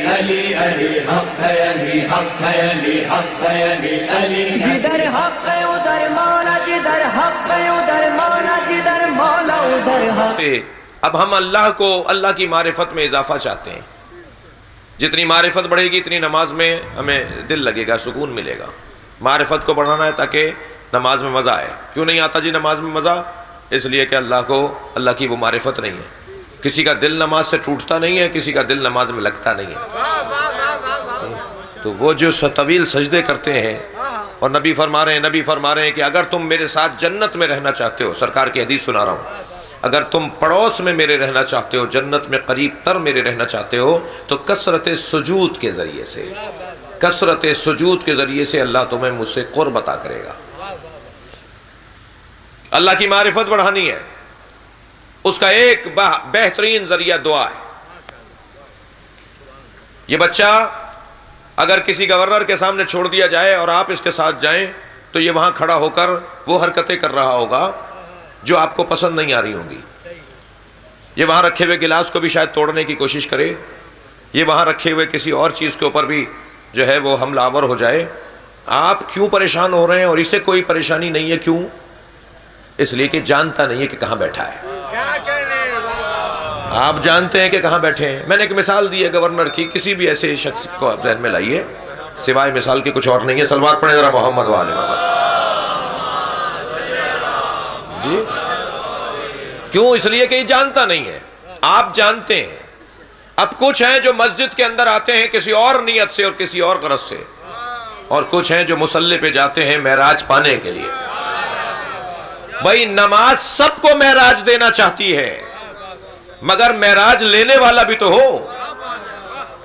علی علی حق ہے، علی حق ہے، علی حق ہے، علی علی جدھر حق ہے ادھر مولا، جدھر حق ہے ادھر مولا، جدھر مولا ادھر حق۔ اب ہم اللہ کو، اللہ کی معرفت میں اضافہ چاہتے ہیں۔ جتنی معرفت بڑھے گی اتنی نماز میں ہمیں دل لگے گا، سکون ملے گا۔ معرفت کو بڑھانا ہے تاکہ نماز میں مزہ آئے۔ کیوں نہیں آتا جی نماز میں مزہ؟ اس لیے کہ اللہ کی وہ معرفت نہیں ہے۔ کسی کا دل نماز سے ٹوٹتا نہیں ہے، کسی کا دل نماز میں لگتا نہیں ہے۔ تو وہ جو طویل سجدے کرتے ہیں، اور نبی فرما رہے ہیں کہ اگر تم میرے ساتھ جنت میں رہنا چاہتے ہو، سرکار کی حدیث سنا رہا ہوں، اگر تم پڑوس میں میرے رہنا چاہتے ہو، جنت میں قریب تر میرے رہنا چاہتے ہو، تو کثرت سجود کے ذریعے سے اللہ تمہیں مجھ سے قرب عطا کرے گا۔ اللہ کی معرفت بڑھانی ہے، اس کا ایک بہترین ذریعہ دعا ہے۔ یہ بچہ اگر کسی گورنر کے سامنے چھوڑ دیا جائے اور آپ اس کے ساتھ جائیں تو یہ وہاں کھڑا ہو کر وہ حرکتیں کر رہا ہوگا جو آپ کو پسند نہیں آ رہی ہوں گی۔ یہ وہاں رکھے ہوئے گلاس کو بھی شاید توڑنے کی کوشش کرے، یہ وہاں رکھے ہوئے کسی اور چیز کے اوپر بھی جو ہے وہ حملہ آور ہو جائے۔ آپ کیوں پریشان ہو رہے ہیں؟ اور اسے کوئی پریشانی نہیں ہے، کیوں؟ اس لیے کہ جانتا نہیں ہے کہ کہاں بیٹھا ہے۔ آپ جانتے ہیں کہ کہاں بیٹھے ہیں۔ میں نے ایک مثال دی ہے گورنر کی، کسی بھی ایسے شخص کو آپ ذہن میں لائیے، سوائے مثال کی کچھ اور نہیں ہے۔ صلوات پڑھیں ذرا محمد وآل محمد۔ جی کیوں؟ اس لیے کہ یہ جانتا نہیں ہے، آپ جانتے ہیں۔ اب کچھ ہیں جو مسجد کے اندر آتے ہیں کسی اور نیت سے اور کسی اور غرض سے، اور کچھ ہیں جو مصلی پہ جاتے ہیں معراج پانے کے لیے۔ بھائی نماز سب کو معراج دینا چاہتی ہے، مگر معراج لینے والا بھی تو ہو۔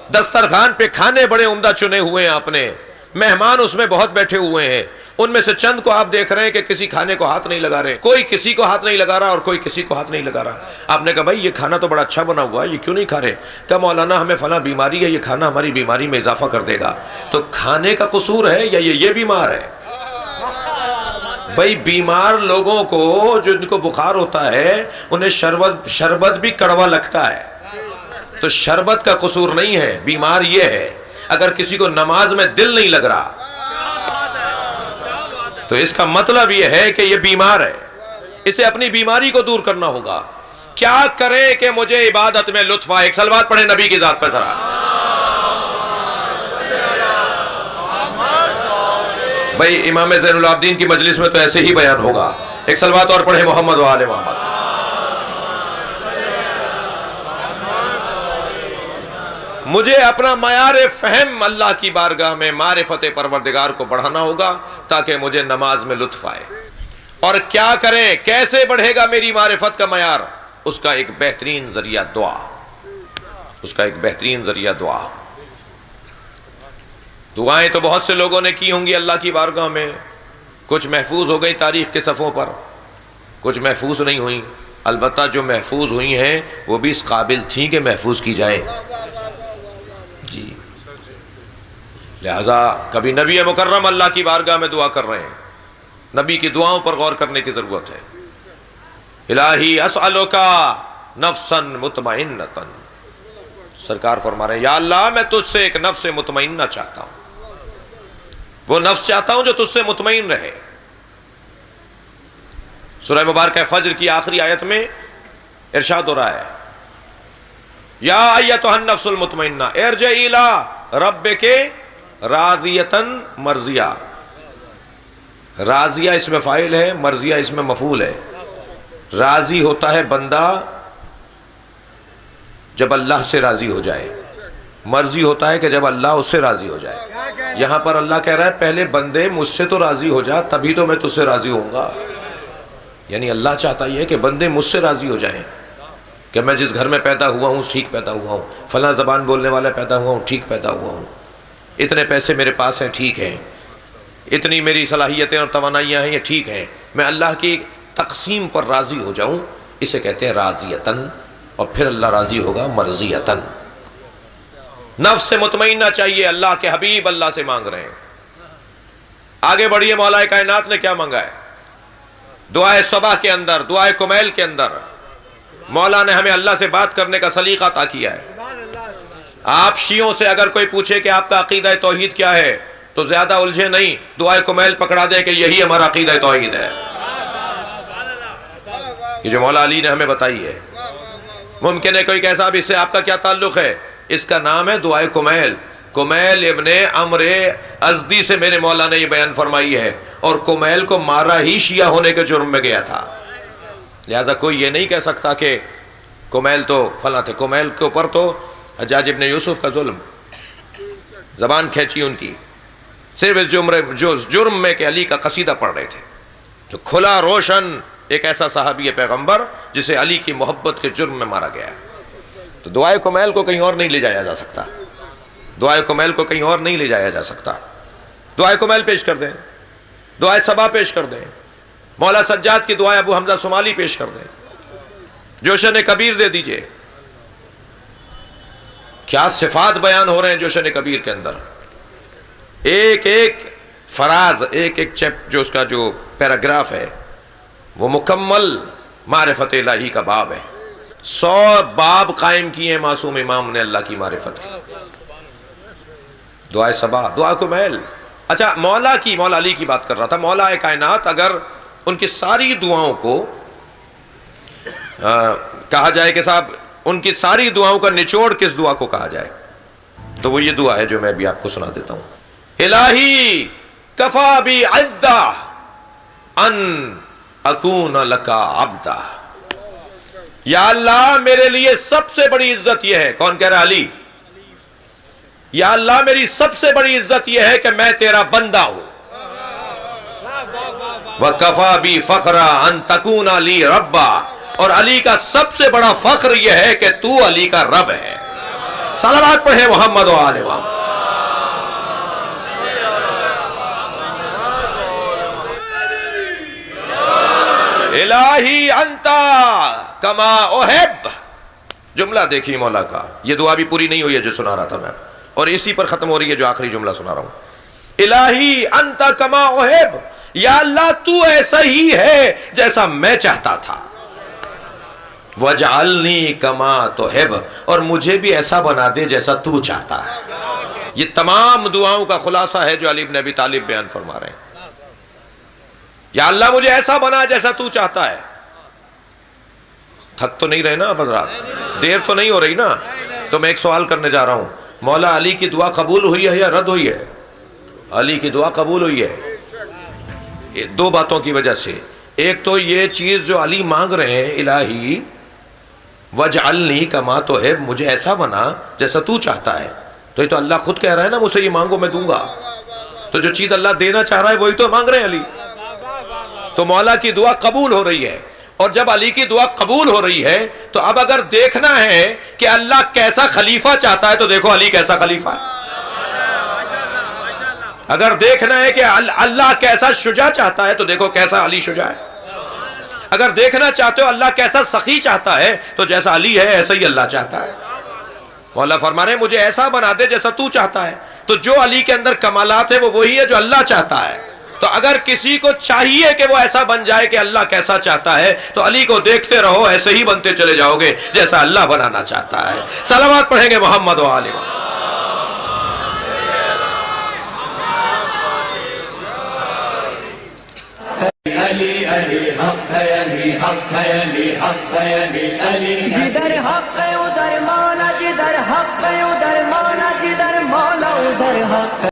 دسترخوان پہ کھانے بڑے عمدہ چنے ہوئے ہیں آپ نے، مہمان اس میں بہت بیٹھے ہوئے ہیں، ان میں سے چند کو آپ دیکھ رہے ہیں کہ کسی کھانے کو ہاتھ نہیں لگا رہے، کوئی کسی کو ہاتھ نہیں لگا رہا اور کوئی کسی کو ہاتھ نہیں لگا رہا۔ آپ نے کہا بھائی یہ کھانا تو بڑا اچھا بنا ہوا ہے، یہ کیوں نہیں کھا رہے؟ کہا مولانا ہمیں فلاں بیماری ہے، یہ کھانا ہماری بیماری میں اضافہ کر دے گا۔ تو کھانے کا قصور ہے یا یہ بیمار ہے؟ بھائی بیمار لوگوں کو، جن کو بخار ہوتا ہے، انہیں شربت بھی کڑوا لگتا ہے، تو شربت کا قصور نہیں ہے، بیمار یہ ہے۔ اگر کسی کو نماز میں دل نہیں لگ رہا تو اس کا مطلب یہ ہے کہ یہ بیمار ہے، اسے اپنی بیماری کو دور کرنا ہوگا۔ کیا کریں کہ مجھے عبادت میں لطف آئے؟ ایک صلوات پڑھیں نبی کی ذات پر ذرا۔ بھائی امام زین العابدین کی مجلس میں تو ایسے ہی بیان ہوگا۔ ایک صلوات اور پڑھیں محمد وآل محمد۔ مجھے اپنا معیار فہم اللہ کی بارگاہ میں معرفت پروردگار کو بڑھانا ہوگا تاکہ مجھے نماز میں لطف آئے۔ اور کیا کریں؟ کیسے بڑھے گا میری معرفت کا معیار؟ اس کا ایک بہترین ذریعہ دعا۔ دعائیں تو بہت سے لوگوں نے کی ہوں گی اللہ کی بارگاہ میں، کچھ محفوظ ہو گئی تاریخ کے صفحوں پر، کچھ محفوظ نہیں ہوئیں۔ البتہ جو محفوظ ہوئی ہیں وہ بھی اس قابل تھیں کہ محفوظ کی جائیں۔ جی لہذا کبھی نبی مکرم اللہ کی بارگاہ میں دعا کر رہے ہیں، نبی کی دعاؤں پر غور کرنے کی ضرورت ہے۔ الہی اسألوکا نفسا مطمئنتا، سرکار فرما رہے ہیں یا اللہ میں تجھ سے ایک نفس مطمئنہ چاہتا ہوں، وہ نفس چاہتا ہوں جو تجھ سے مطمئن رہے۔ سورہ مبارکہ فجر کی آخری آیت میں ارشاد ہو رہا ہے یا ایتھا النفس المطمئنہ ارجعی الی ربک راضیۃ مرضیہ۔ راضیہ اس میں فاعل ہے، مرضیہ اس میں مفعول ہے۔ راضی ہوتا ہے بندہ جب اللہ سے راضی ہو جائے، مرضی ہوتا ہے کہ جب اللہ اس سے راضی ہو جائے۔ یہاں پر اللہ کہہ رہا ہے پہلے بندے مجھ سے تو راضی ہو جا، تبھی تو میں تجھ سے راضی ہوں گا۔ یعنی اللہ چاہتا یہ ہے کہ بندے مجھ سے راضی ہو جائیں کہ میں جس گھر میں پیدا ہوا ہوں ٹھیک پیدا ہوا ہوں، فلاں زبان بولنے والا پیدا ہوا ہوں ٹھیک پیدا ہوا ہوں، اتنے پیسے میرے پاس ہیں ٹھیک ہیں، اتنی میری صلاحیتیں اور توانائیاں ہیں یہ ٹھیک ہیں، میں اللہ کی تقسیم پر راضی ہو جاؤں، اسے کہتے ہیں راضیتاً، اور پھر اللہ راضی ہوگا مرضیتاً۔ نفس مطمئنہ چاہیے، اللہ کے حبیب اللہ سے مانگ رہے ہیں۔ آگے بڑھیے، مولا کائنات نے کیا مانگا ہے؟ دعائے صبح کے اندر، دعائے کمیل کے اندر مولا نے ہمیں اللہ سے بات کرنے کا سلیقہ عطا کیا ہے۔ آپ شیعوں سے اگر کوئی پوچھے کہ آپ کا عقیدہ توحید کیا ہے تو زیادہ الجھے نہیں، دعائے کمیل پکڑا دے کہ یہی ہمارا عقیدہ توحید ہے، یہ جو مولا علی نے ہمیں بتائی ہے۔ ممکن ہے کوئی کہ صاحب اس سے آپ کا کیا تعلق ہے؟ اس کا نام ہے دعائے کمیل۔ کمیل ابن عمر ازدی سے میرے مولا نے یہ بیان فرمائی ہے، اور کمیل کو مارا ہی شیعہ ہونے کے جرم میں گیا تھا، لہٰذا کوئی یہ نہیں کہہ سکتا کہ کمیل تو فلاں تھے۔ کمیل کے اوپر تو حجاج ابن یوسف کا ظلم، زبان کھینچی ان کی، صرف اس جرم میں کہ علی کا قصیدہ پڑھ رہے تھے، تو کھلا روشن ایک ایسا صحابی پیغمبر جسے علی کی محبت کے جرم میں مارا گیا ہے۔ تو دعائے کمیل کو کہیں اور نہیں لے جایا جا سکتا، دعائے کمیل کو کہیں اور نہیں لے جایا جا سکتا۔ دعائے کمیل پیش کر دیں، دعائے صبا پیش کر دیں، مولا سجاد کی دعائے ابو حمزہ صومالی پیش کر دیں، جوشن کبیر دے دیجئے۔ کیا صفات بیان ہو رہے ہیں جوشن کبیر کے اندر، ایک ایک فراز، ایک ایک جو اس کا جو پیراگراف ہے وہ مکمل معرفت الہی کا باب ہے۔ 100 باب قائم کیے ہیں معصوم امام نے اللہ کی معرفت کی۔ دعائے صبا، دعا کمیل۔ اچھا، مولا علی کی بات کر رہا تھا۔ مولا کائنات اگر ان کی ساری دعاؤں کو کہا جائے کہ صاحب ان کی ساری دعاؤں کا نچوڑ کس دعا کو کہا جائے تو وہ یہ دعا ہے جو میں بھی آپ کو سنا دیتا ہوں۔ الہی کفا بی عدہ ان اکون لکا عبدہ، یا اللہ میرے لیے سب سے بڑی عزت یہ ہے، کون کہہ رہا ہے؟ علی۔ یا اللہ میری سب سے بڑی عزت یہ ہے کہ میں تیرا بندہ ہوں۔ وَكَفَى بِي فَخْرًا أَن تَكُونَ لِي رَبًّا، اور علی کا سب سے بڑا فخر یہ ہے کہ تو علی کا رب ہے۔ صلوات پڑھیں محمد و آل محمد۔ الہی انتا کما احب، جملہ دیکھیے مولا کا، یہ دعا بھی پوری نہیں ہوئی ہے جو سنا رہا تھا میں، اور اسی پر ختم ہو رہی ہے جو آخری جملہ سنا رہا ہوں۔ الہی انتا کما احب، یا اللہ تو ایسا ہی ہے جیسا میں چاہتا تھا۔ وَجْعَلْنِي كَمَا تُحِبُّ، اور مجھے بھی ایسا بنا دے جیسا تو چاہتا ہے۔ یہ تمام دعاؤں کا خلاصہ ہے جو علی بن ابی طالب بیان فرما رہے ہیں۔ یا اللہ مجھے ایسا بنا جیسا تو چاہتا ہے۔ تھک تو نہیں رہے نا اب حضرات، دیر تو نہیں ہو رہی نا، تو میں ایک سوال کرنے جا رہا ہوں، مولا علی کی دعا قبول ہوئی ہے یا رد ہوئی ہے؟ علی کی دعا قبول ہوئی ہے دو باتوں کی وجہ سے۔ ایک تو یہ چیز جو علی مانگ رہے ہیں، الہی وَجْعَلْنِي كَمَا تُحِبُّ، مجھے ایسا بنا جیسا تو چاہتا ہے، تو یہ تو اللہ خود کہہ رہا ہے نا مجھ سے یہ مانگو میں دوں گا، تو جو چیز اللہ دینا چاہ رہا ہے وہی تو مانگ رہے ہیں علی۔ تو مولا کی دعا قبول ہو رہی ہے، اور جب علی کی دعا قبول ہو رہی ہے تو اب اگر دیکھنا ہے کہ اللہ کیسا خلیفہ چاہتا ہے تو دیکھو علی کیسا خلیفہ ہے۔ اگر دیکھنا ہے کہ اللہ کیسا شجاع چاہتا ہے تو دیکھو کیسا علی شجاع ہے۔ اگر دیکھنا چاہتے ہو اللہ کیسا سخی چاہتا ہے تو جیسا علی ہے ایسا ہی اللہ چاہتا ہے۔ مولا فرما رہے ہیں مجھے ایسا بنا دے جیسا تو چاہتا ہے، تو جو علی کے اندر کمالات ہے وہ وہی ہے جو اللہ چاہتا ہے۔ تو اگر کسی کو چاہیے کہ وہ ایسا بن جائے کہ اللہ کیسا چاہتا ہے تو علی کو دیکھتے رہو، ایسے ہی بنتے چلے جاؤ گے جیسا اللہ بنانا چاہتا ہے۔ صلوات پڑھیں گے محمد و آل محمد۔ علی علی حق ہے، علی حق ہے، علی حق ہے، علی علی جدھر حق ہے ادھر مولا، جدھر حق ہے ادھر مولا، جدھر مولا ادھر حق ہے۔